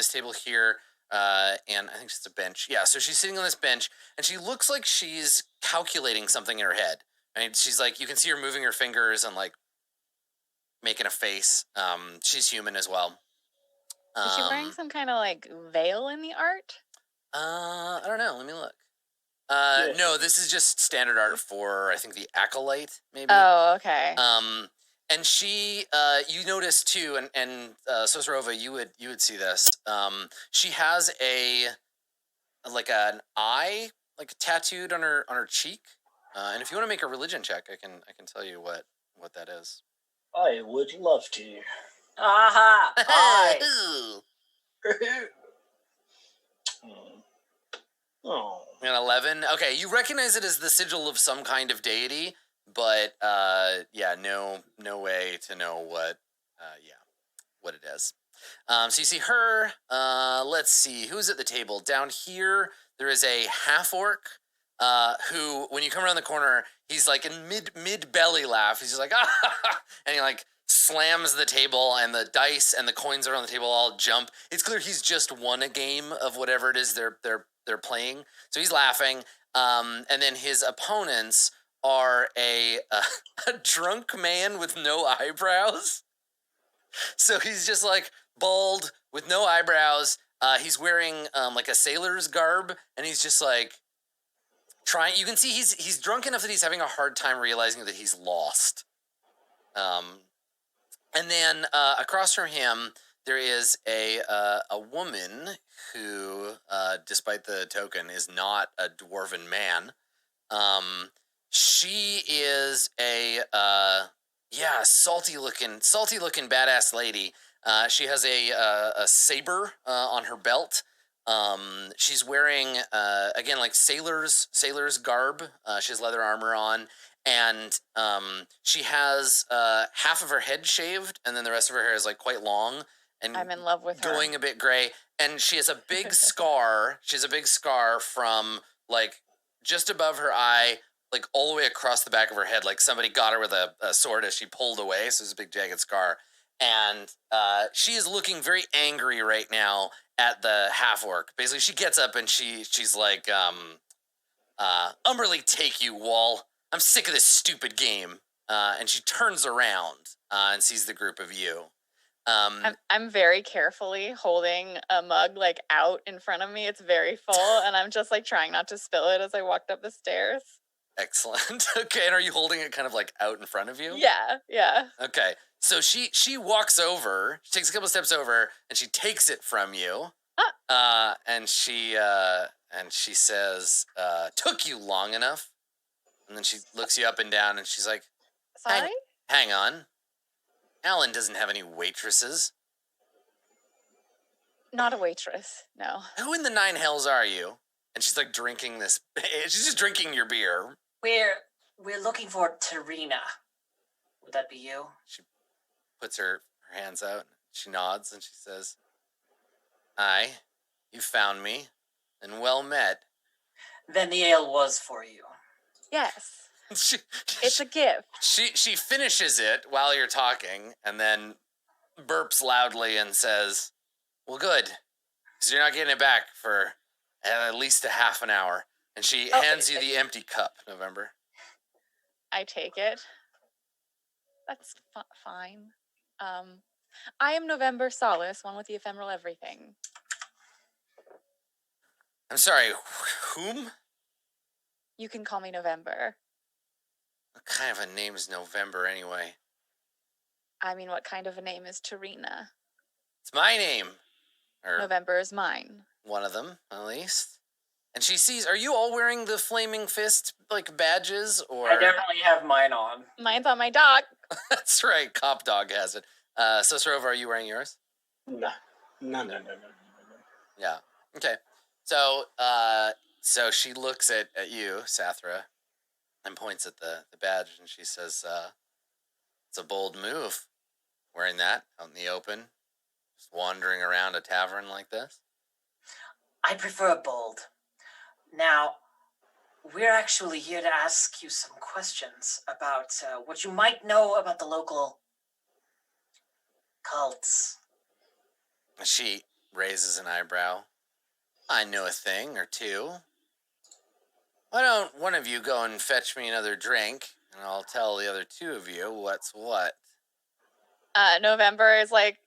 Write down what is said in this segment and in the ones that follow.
this table here, and I think it's a bench. Yeah, so she's sitting on this bench, and she looks like she's calculating something in her head. And she's like, you can see her moving her fingers and like making a face. She's human as well. Is she wearing some kind of like veil in the art? I don't know. Let me look. No, this is just standard art for I think the acolyte, maybe. Oh, okay. And she, you notice too, and Sosurova, you would see this. She has like an eye, like tattooed on her cheek. And if you want to make a religion check, I can tell you what that is. I would love to. Aha! I. Oh. An 11. Okay, you recognize it as the sigil of some kind of deity, but yeah, no way to know what it is. So you see her. Let's see who's at the table down here. There is a half orc who, when you come around the corner, he's like in mid belly laugh. He's just like and he like slams the table, and the dice and the coins that are on the table all jump. It's clear he's just won a game of whatever it is they're playing. So he's laughing. And then his opponents are a drunk man with no eyebrows. So he's just like bald with no eyebrows. He's wearing like a sailor's garb, and he's just like trying. You can see he's drunk enough that he's having a hard time realizing that he's lost. And then across from him, there is a woman who, despite the token, is not a dwarven man. She is a salty looking badass lady. She has a saber on her belt. She's wearing again like sailor's garb. She has leather armor on. And she has half of her head shaved, and then the rest of her hair is like quite long. And I'm in love with her. Going a bit gray. And she has a big scar. She has a big scar from like just above her eye, like all the way across the back of her head. Like somebody got her with a sword as she pulled away. So it's a big jagged scar. And she is looking very angry right now at the half orc. Basically, she gets up and she's like, Umberly, take you, Wall. I'm sick of this stupid game. And she turns around and sees the group of you. I'm very carefully holding a mug like out in front of me. It's very full, and I'm just like trying not to spill it as I walked up the stairs. Excellent. Okay, and are you holding it kind of like out in front of you? Yeah. Okay, so she walks over, she takes a couple steps over, and she takes it from you. And she says, "Took you long enough." And then she looks you up and down, and she's like, "Sorry? Hang on. Alan doesn't have any waitresses." Not a waitress, no. "Who in the nine hells are you?" And she's like drinking this. She's just drinking your beer. We're looking for Tarina. Would that be you? She puts her hands out. She nods and she says, "Aye, you found me, and well met." Then the ale was for you. Yes. It's a gift. She finishes it while you're talking, and then burps loudly and says, "Well, good, because you're not getting it back for at least a half an hour." And she hands you the empty cup, November. I take it. That's fine. I am November Solace, one with the ephemeral everything. I'm sorry, whom? You can call me November. What kind of a name is November, anyway? I mean, what kind of a name is Tarina? It's my name. November is mine. One of them, at least. And she sees, are you all wearing the flaming fist, like, badges, or? I definitely have mine on. Mine's on my dog. That's right, Cop Dog has it. Sosurova, are you wearing yours? No. Yeah, okay. So, so she looks at you, Sathra, and points at the badge, and she says, "It's a bold move, wearing that out in the open, just wandering around a tavern like this." I prefer bold. Now, we're actually here to ask you some questions about what you might know about the local cults. She raises an eyebrow. I know a thing or two. Why don't one of you go and fetch me another drink, and I'll tell the other two of you what's what. November is like,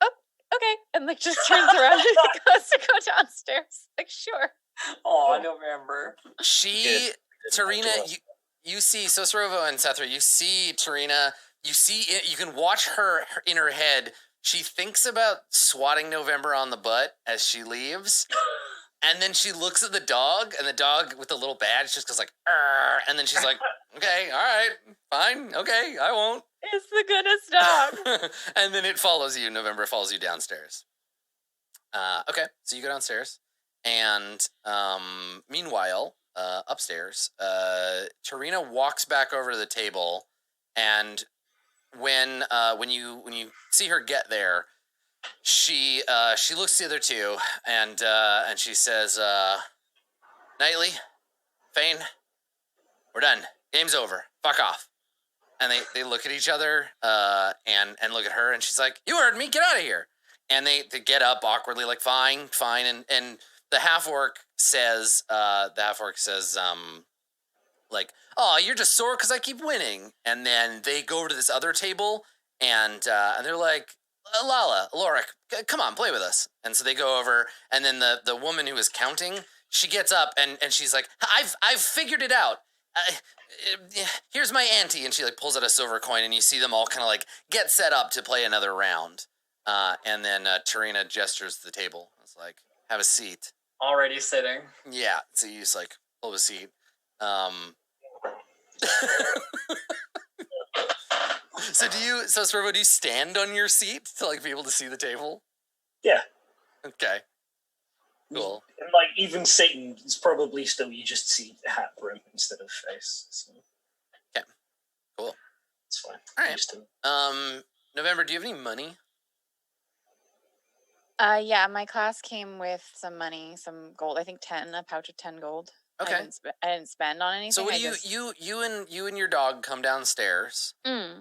oh, okay, and like just turns around and goes to go downstairs. Like, sure. Oh, November. She, Tarina, you see, so Sorovo and Sethra, you see Tarina, you can watch her in her head. She thinks about swatting November on the butt as she leaves. And then she looks at the dog, and the dog with the little badge just goes like, "Arr," and then she's like, okay, all right, fine, okay, I won't. It's the goodest dog. And then it follows you. November follows you downstairs. Okay, so you go downstairs, and meanwhile, upstairs, Tarina walks back over to the table, and when you see her get there, she looks at the other two, and she says, Knightley, Fane, we're done. Game's over. Fuck off. And they look at each other and look at her, and she's like, you heard me, get out of here. And they get up awkwardly, like, fine. And the half-orc says, like, oh, you're just sore because I keep winning. And then they go over to this other table, and they're like, Lala, Lorik, come on, play with us. And so they go over, and then the woman who is counting, she gets up, and she's like, I've figured it out. Here's my ante. And she like pulls out a silver coin, and you see them all kind of like get set up to play another round. And then Tarina gestures to the table. It's like, have a seat. Already sitting. Yeah, so you just like pull a seat. So Sorovo, do you stand on your seat to like be able to see the table? Yeah. Okay. Cool. And like even sitting is probably still you just see hat brim instead of face. So. Okay. Cool. It's fine. All right. November, do you have any money? Yeah, my class came with some money, some gold. I think a pouch of 10 gold. Okay. I didn't spend on anything. So what do you and your dog come downstairs?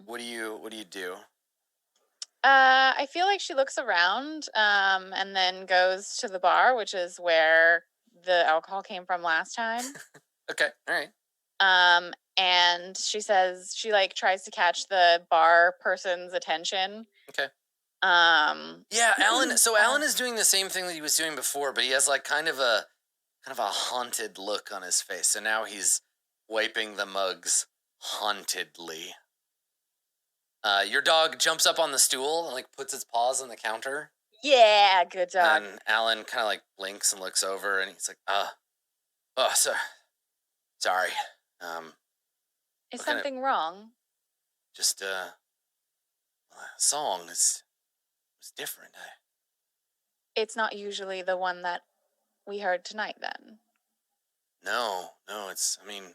What do you do? I feel like she looks around, and then goes to the bar, which is where the alcohol came from last time. Okay, all right. And she says she like tries to catch the bar person's attention. Okay. Yeah, Alan. So Alan is doing the same thing that he was doing before, but he has like kind of a haunted look on his face. So now he's wiping the mugs hauntedly. Your dog jumps up on the stool and like puts its paws on the counter. Yeah, good dog. And Alan kind of like blinks and looks over, and he's like, sorry. Is something wrong? Just song was different. It's not usually the one that we heard tonight, then. No, it's. I mean,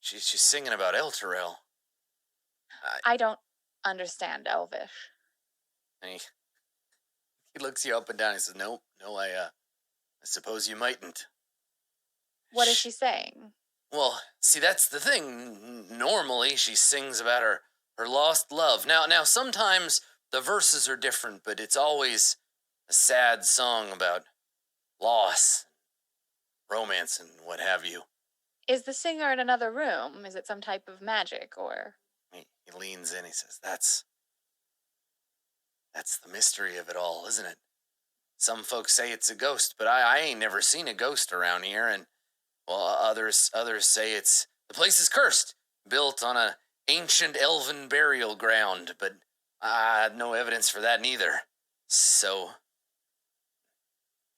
she's singing about Elturel. I don't understand Elvish. And he looks you up and down. He says, "No, I suppose you mightn't." What is she saying? Well, see, that's the thing. Normally, she sings about her lost love. Now, sometimes the verses are different, but it's always a sad song about loss, romance, and what have you. Is the singer in another room? Is it some type of magic, or? He leans in. He says, "That's the mystery of it all, isn't it? Some folks say it's a ghost, but I ain't never seen a ghost around here, and well, others say the place is cursed, built on a ancient elven burial ground, but I had no evidence for that neither. So,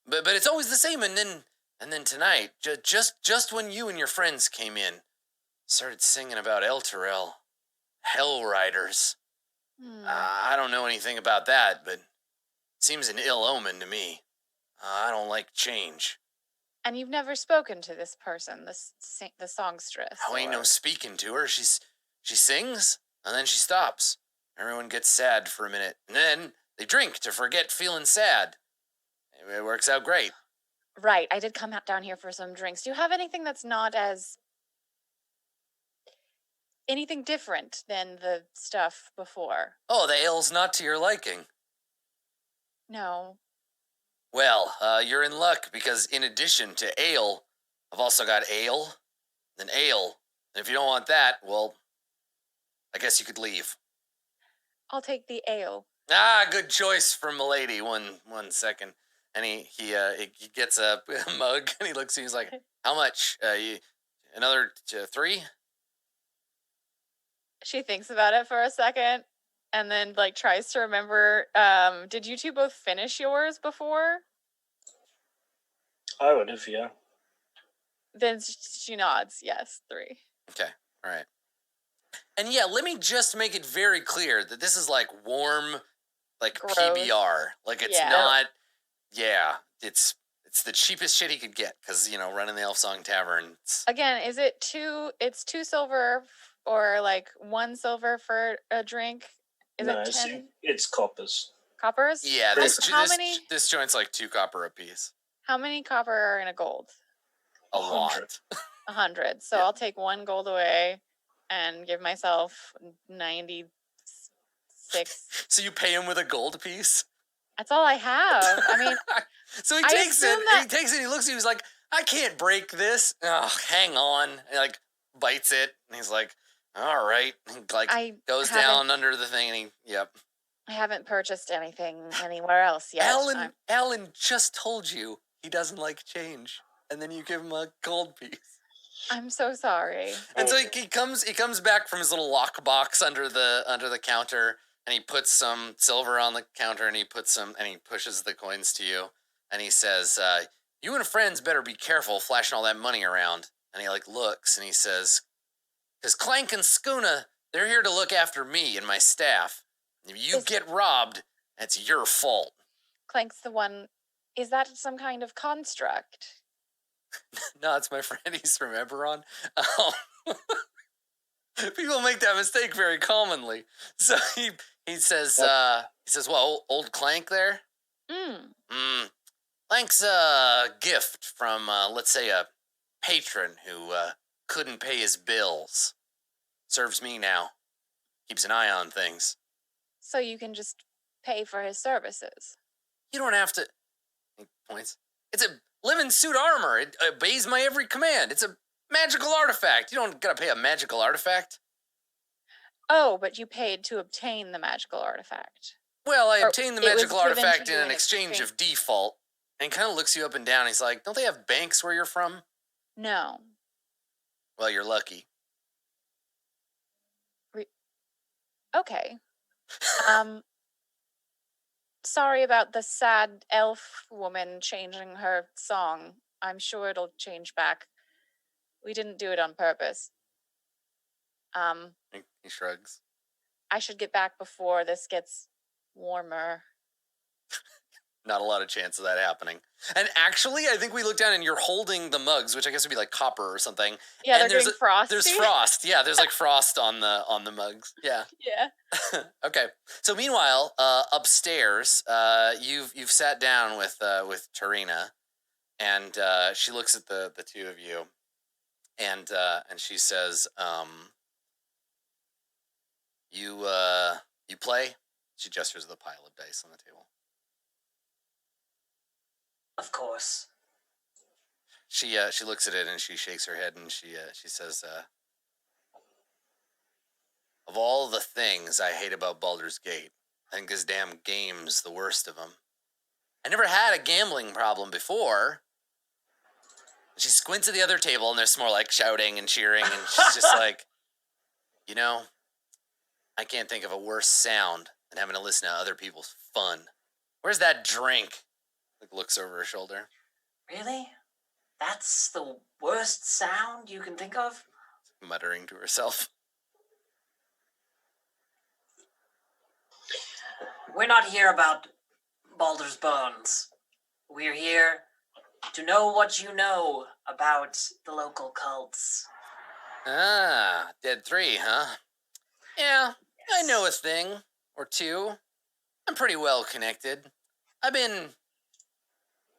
but it's always the same. And then tonight, just when you and your friends came in, started singing about Elturel, Hell Riders. I don't know anything about that, but it seems an ill omen to me. I don't like change." And you've never spoken to this person, the songstress? I ain't no speaking to her. She sings, and then she stops. Everyone gets sad for a minute, and then they drink to forget feeling sad. It works out great. Right, I did come down here for some drinks. Do you have anything that's not as... anything different than the stuff before? Oh, the ale's not to your liking. No. Well, you're in luck because in addition to ale, I've also got ale, then ale. And if you don't want that, well, I guess you could leave. I'll take the ale. Ah, good choice for milady. One second, and he gets a mug and he looks at you. He's like, "How much? Another 3?" She thinks about it for a second and then like tries to remember. Did you two both finish yours before? I would have, yeah. Then she nods. Yes, 3. Okay, all right. And yeah, let me just make it very clear that this is like warm, like Gross. PBR. Like it's Yeah. not. Yeah, it's the cheapest shit he could get because running the Elf Song Tavern. Again, is it 2? It's 2 silver or like 1 silver for a drink? Is No, it 10 it's coppers. coppers? Yeah, How many? This joint's like 2 copper apiece. How many copper are in a gold? A 100. lot. 100. So Yeah. I'll take 1 gold away and give myself 96. So you pay him with a gold piece. That's all I have. I mean, So he I takes it. assume that- He takes it. And he looks at you. He's like, "I can't break this." Oh, hang on. And he like bites it, and he's like, "All right." And like I goes haven't- down under the thing, and yep. I haven't purchased anything anywhere else yet. Alan just told you he doesn't like change, and then you give him a gold piece. I'm so sorry. And so he comes back from his little lock box under the counter, and he puts some silver on the counter, and he pushes the coins to you, and he says, "You and friends better be careful flashing all that money around." And he like looks, and he says, "Because Clank and Skuna, they're here to look after me and my staff. If you get robbed, that's your fault." Clank's the one. Is that some kind of construct? No, it's my friend. He's from Eberron. People make that mistake very commonly. So he says, "Well, old Clank there? Clank's a gift from, let's say, a patron who couldn't pay his bills. Serves me now. Keeps an eye on things. So you can just pay for his services. You don't have to." He points. "It's a living suit armor. It obeys my every command. It's a magical artifact. You don't gotta pay a magical artifact." Oh, but you paid to obtain the magical artifact. "Well, I Or obtained the it was magical given to artifact you in in an exchange exchange. of default." And he kind of looks you up and down. He's like, "Don't they have banks where you're from?" No. "Well, you're lucky." Okay. Sorry about the sad elf woman changing her song. I'm sure it'll change back. We didn't do it on purpose. He shrugs. I should get back before this gets warmer. Not a lot of chance of that happening. And actually, I think we look down and you're holding the mugs, which I guess would be like copper or something. Yeah, And they're there's getting frosty. There's frost. Yeah, there's like frost on the mugs. Yeah. Yeah. Okay. So meanwhile, upstairs, you've sat down with Tarina, and she looks at the two of you, and she says, "You play?" She gestures to the pile of dice on the table. Of course. She looks at it and she shakes her head and she says, "Of all the things I hate about Baldur's Gate, I think this damn game's the worst of them. I never had a gambling problem before." She squints at the other table and there's more like shouting and cheering, and she's just like, I can't think of a worse sound than having to listen to other people's fun. Where's that drink?" Like looks over her shoulder. Really? That's the worst sound you can think of? Muttering to herself. We're not here about Baldur's Bones. We're here to know what you know about the local cults. Ah, Dead 3, huh? Yeah, I know a thing or two. I'm pretty well connected. I've been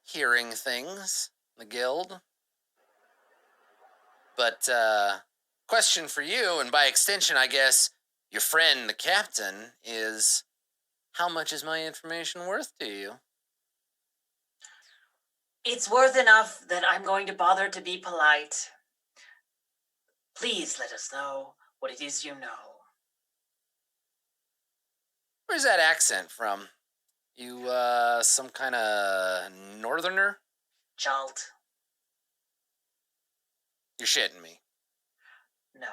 hearing things in the guild. But, question for you, and by extension, I guess, your friend, the captain, is how much is my information worth to you? It's worth enough that I'm going to bother to be polite. Please let us know what it is you know. Where's that accent from? You, some kind of northerner? Chalt? You're shitting me. No.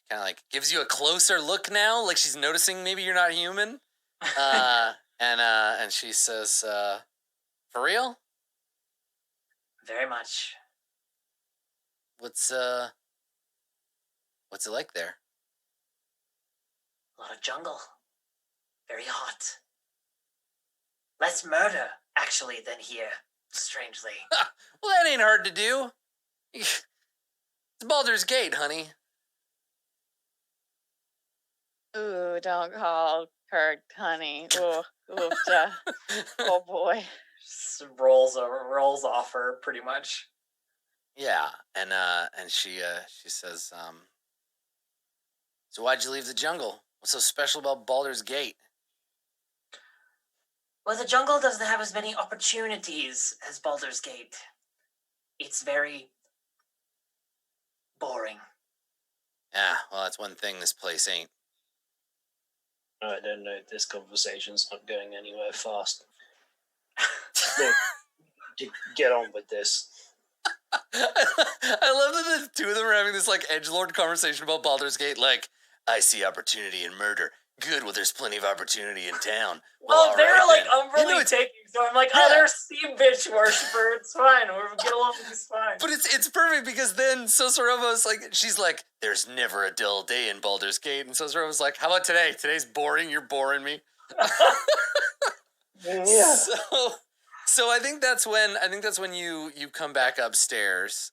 Kind of like gives you a closer look now, like she's noticing maybe you're not human. And she says, for real? Very much. What's it like there? A lot of jungle. Very hot. Less murder, actually, than here, strangely. Well, that ain't hard to do. It's Baldur's Gate, honey. Ooh, don't call her honey. Ooh, duh. Oh boy. Just rolls off her, pretty much. Yeah, and she says, so why'd you leave the jungle? What's so special about Baldur's Gate? Well, the jungle doesn't have as many opportunities as Baldur's Gate. It's very boring. Yeah, well, that's one thing this place ain't. I don't know. This conversation's not going anywhere fast. Look, get on with this. I love that the two of them are having this like edgelord conversation about Baldur's Gate. Like, I see opportunity in murder. Good, well, there's plenty of opportunity in town. Well, they're right, like then. umbrally taking, so I'm like, Yeah. oh, they're a sea bitch worshiper. It's fine. We'll get along. It's fine. But it's perfect because then Sosorova's like, she's like, there's never a dull day in Baldur's Gate, and Sosorova's like, how about today? Today's boring. You're boring me. Yeah. So I think that's when you come back upstairs.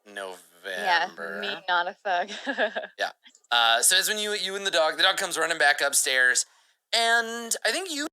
November. Yeah, me not a thug. So it's when you and the dog comes running back upstairs, and I think you